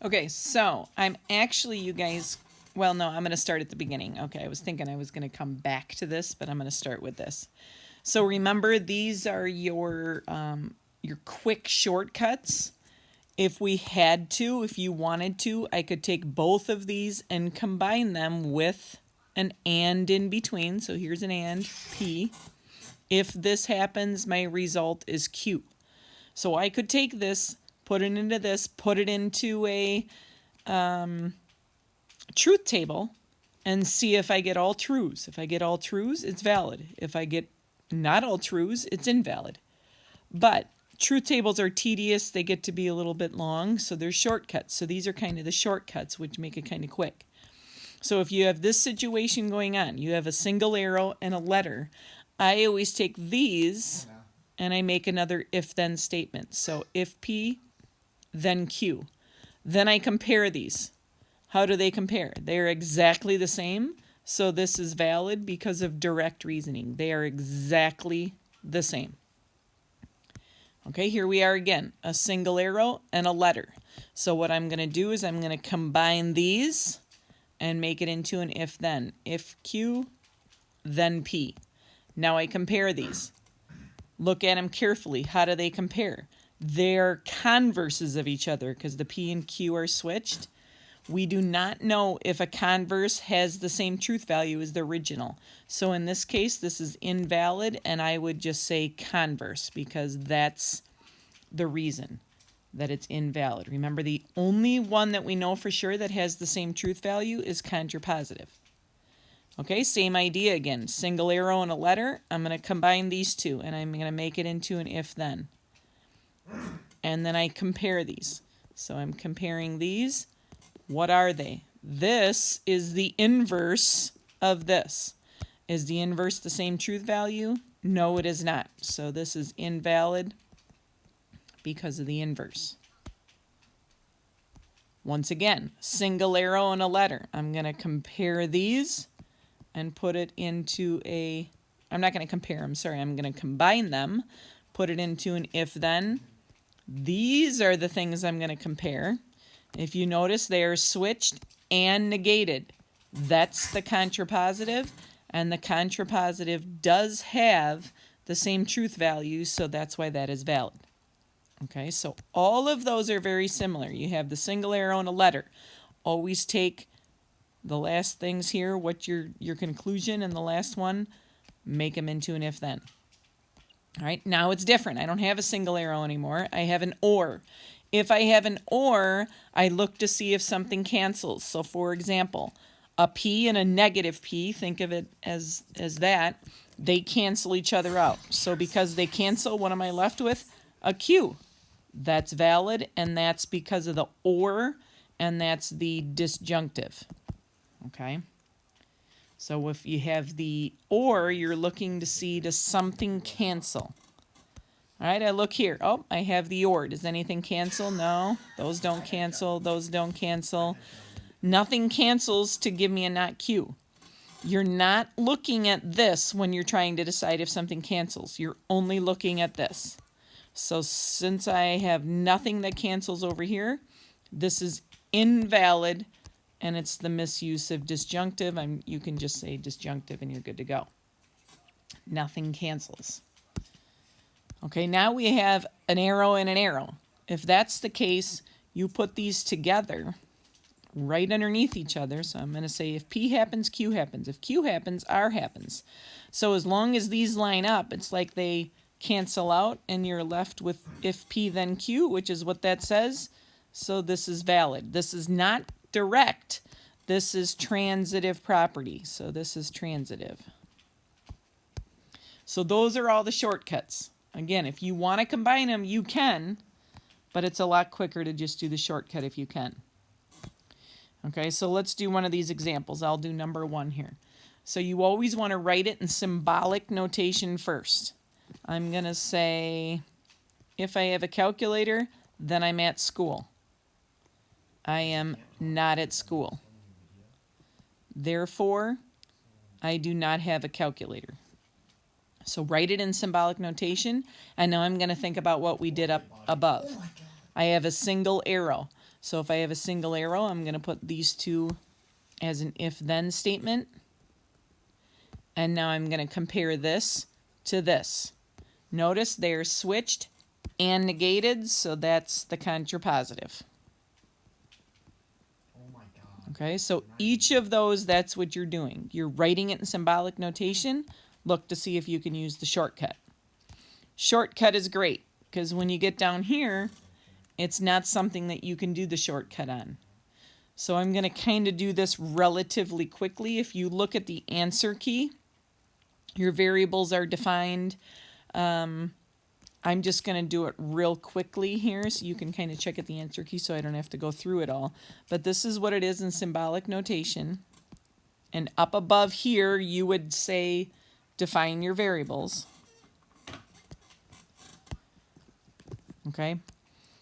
Okay, so I'm actually, you guys, well, no, I'm going to start at the beginning. Okay, I was thinking I was going to come back to this, but I'm going to start with this. So remember, these are your quick shortcuts. If we had to, if you wanted to, I could take both of these and combine them with an and in between. So here's an and, P. If this happens, my result is Q. So I could take this, put it into this, put it into a truth table, and see if I get all trues. If I get all trues, it's valid. If I get not all trues, it's invalid. But truth tables are tedious. They get to be a little bit long, so there's shortcuts. So these are kind of the shortcuts, which make it kind of quick. So if you have this situation going on, you have a single arrow and a letter, I always take these and I make another if-then statement. So if P, then Q. Then I compare these. How do they compare? They are exactly the same, so this is valid because of direct reasoning. They are exactly the same. Okay, here we are again, a single arrow and a letter. So what I'm going to do is I'm going to combine these and make it into an if-then. If Q, then P. Now I compare these. Look at them carefully. How do they compare? They're converses of each other because the P and Q are switched. We do not know if a converse has the same truth value as the original. So in this case, this is invalid, and I would just say converse because that's the reason that it's invalid. Remember, the only one that we know for sure that has the same truth value is contrapositive. Okay, same idea again. Single arrow and a letter. I'm going to combine these two, and I'm going to make it into an if-then. And then I compare these. So I'm comparing these. What are they? This is the inverse of this. Is the inverse the same truth value? No, it is not. So this is invalid because of the inverse. Once again, single arrow and a letter. I'm going to compare these and put it into a, I'm not going to compare them, sorry, I'm going to combine them, put it into an if-then. These are the things I'm going to compare. If you notice, they are switched and negated. That's the contrapositive, and the contrapositive does have the same truth value, so that's why that is valid. Okay, so all of those are very similar. You have the single arrow and a letter. Always take the last things here, what's your conclusion, and the last one, make them into an if-then. All right, now it's different. I don't have a single arrow anymore. I have an or. If I have an or, I look to see if something cancels. So for example, a P and a negative P, think of it as that, they cancel each other out. So because they cancel, what am I left with? A Q. That's valid, and that's because of the or, and that's the disjunctive. Okay? So if you have the or, you're looking to see, does something cancel? All right, I look here. Oh, I have the or. Does anything cancel? No. Those don't cancel. Those don't cancel. Nothing cancels to give me a not Q. You're not looking at this when you're trying to decide if something cancels. You're only looking at this. So since I have nothing that cancels over here, this is invalid, and it's the misuse of disjunctive. You can just say disjunctive and you're good to go. Nothing cancels. Okay, now we have an arrow and an arrow. If that's the case, you put these together right underneath each other. So I'm going to say if P happens, Q happens. If Q happens, R happens. So as long as these line up, it's like they cancel out and you're left with if P then Q, which is what that says. So this is valid. This is not direct. This is transitive property. So this is transitive. So those are all the shortcuts. Again, if you want to combine them, you can, but it's a lot quicker to just do the shortcut if you can. Okay, so let's do one of these examples. I'll do number 1 here. So you always want to write it in symbolic notation first. I'm going to say, if I have a calculator, then I'm at school. I am not at school. Therefore, I do not have a calculator. So write it in symbolic notation, and now I'm going to think about what we did up above. I have a single arrow. So if I have a single arrow, I'm going to put these two as an if-then statement. And now I'm going to compare this to this. Notice they're switched and negated, so that's the contrapositive. Oh my God. Okay, so each of those, that's what you're doing. You're writing it in symbolic notation. Look to see if you can use the shortcut. Shortcut is great, because when you get down here, it's not something that you can do the shortcut on. So I'm going to kind of do this relatively quickly. If you look at the answer key, your variables are defined. I'm just going to do it real quickly here so you can kind of check at the answer key so I don't have to go through it all. But this is what it is in symbolic notation. And up above here, you would say define your variables. Okay.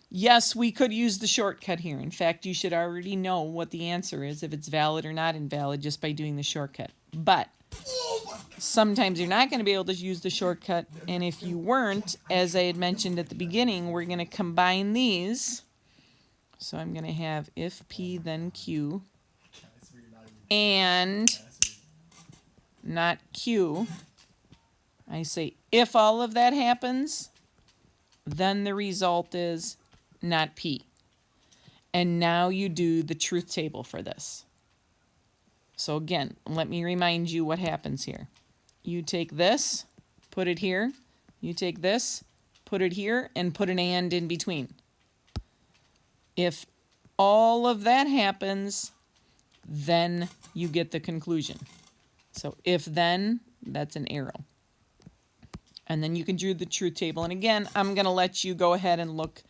Yes, we could use the shortcut here. In fact, you should already know what the answer is, if it's valid or not invalid, just by doing the shortcut. But sometimes you're not going to be able to use the shortcut, and if you weren't, as I had mentioned at the beginning, we're going to combine these. So I'm going to have if P then Q and not Q. I say if all of that happens, then the result is not P. And now you do the truth table for this. So again, let me remind you what happens here. You take this, put it here. You take this, put it here, and put an and in between. If all of that happens, then you get the conclusion. So if then, that's an arrow. And then you can do the truth table. And again, I'm going to let you go ahead and look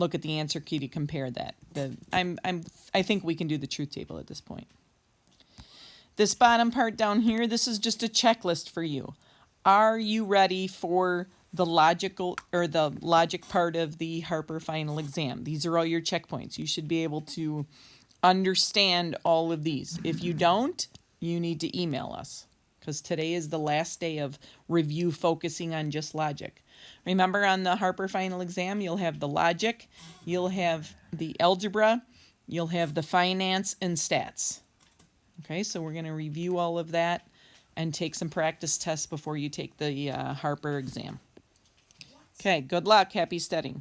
at the answer key to compare that. I think we can do the truth table at this point. This bottom part down here, this is just a checklist for you. Are you ready for the logical or the logic part of the Harper final exam? These are all your checkpoints. You should be able to understand all of these. If you don't, you need to email us, because today is the last day of review focusing on just logic. Remember, on the Harper final exam, you'll have the logic, you'll have the algebra, you'll have the finance and stats. Okay, so we're going to review all of that and take some practice tests before you take the Harper exam. Okay, good luck. Happy studying.